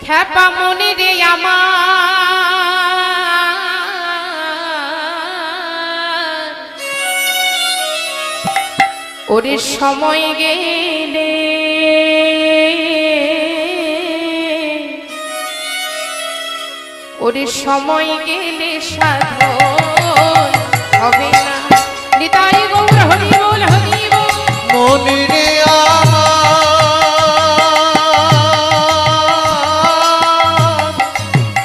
খ্যাপা মনে রে আমার, ওরে সময় গেলে ওরে সময় গেলে সাধন হবে না। নিতাই গৌর হরি বল হরি বল। মনে রে আমার,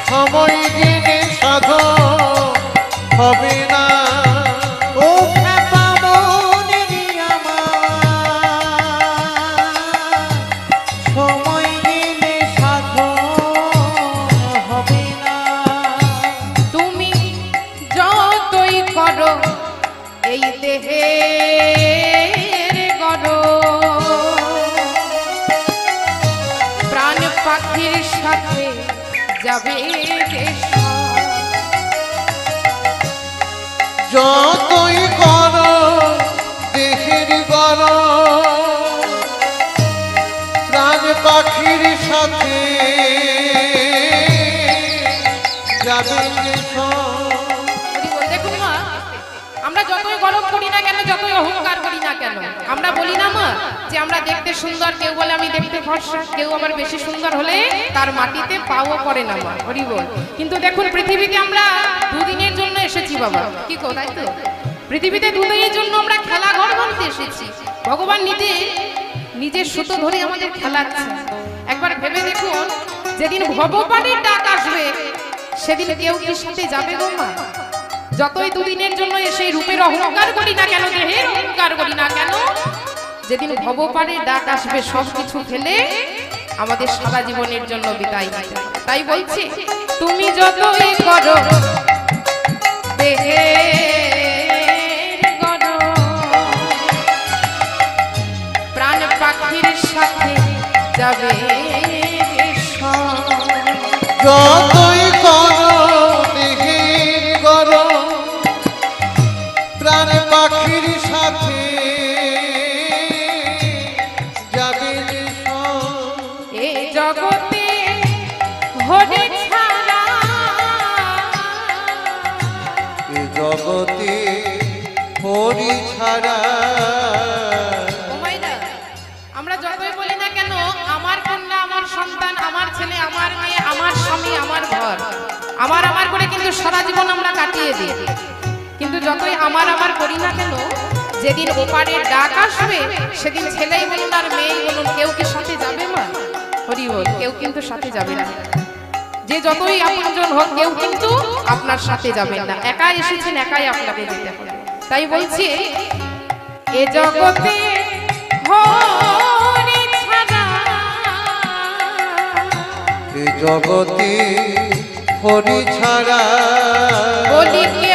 সময় গেলে সাধন হবে না। ও খ্যাপা মনে রে আমার, সময় গেলে সাধন হবে না। তুমি যতই করো এই দেহের গড়, প্রাণ পাখির সাথে যাবে যতই করো দেহের গরম, প্রাণ পাখির সাথে যাবে দেখুন মা, আমরা যতই গরম করি না কেন, যতই অহংকার করি না কেন, আমরা বলি না মা যে আমরা দেখতে সুন্দর, কেউ বলে আমি দেখতে ফর্সা, কেউ আবার বেশি সুন্দর হলে তার মাটিতে পাও পড়ে না মা, হরি বল। কিন্তু দেখুন পৃথিবীতে আমরা দুদিনের জন্য এসেছি বাবা, কি কো তাই তো? পৃথিবীতে দুদিনের জন্য আমরা খেলা ঘর বানতে এসেছি। ভগবান নিজের সুতো ধরে আমাদের খেলাচ্ছে। একবার ভেবে দেখুন, যেদিন ভগবানের ডাক আসবে সেদিন কেউ কি সাথে যাবে গো মা? যতই দুদিনের জন্য এসে রূপের অহংকার করি না কেন, দেহের অহংকার করি না কেন, যেদিন ভগবানের ডাক আসবে সব কিছু ফেলে আমাদের সারা জীবনের জন্য বিদায় নিতে হবে। তাই বলছি, তুমি যতই করো দেহের গড়, প্রাণ পাখির সাথে যাবে যতই করো দেহের গরম, প্রাণ পাখির সাথে যাবে এ জগতে হরি ছাড়া, এ জগতে হরি ছাড়া। আমরা যতই বলি না কেন আমার কন্যা, আমার সন্তান, আমার ছেলে, আমার মেয়ে, আমার স্বামী, আমার ঘর, আমার আমার করে কিন্তু সারা জীবন আমরা কাটিয়ে দিই। কিন্তু যতই আমার করি না কেন, যেদিন ওপারের ডাক আসবে সেদিন ছেলেই বলুন আর মেয়েই বলুন, কেউ কি সাথে যাবে মা? হরি বল, কেউ কিন্তু সাথে যাবে না। যে যতই আপনজন হোক, কেউ কিন্তু আপনার সাথে যাবে না। একাই এসেছেন, একাই আপনাকে যেতে হবে। তাই বলছি, এ জগতে হরি ছাড়া, এ জগতে হরি ছাড়া, বলি কে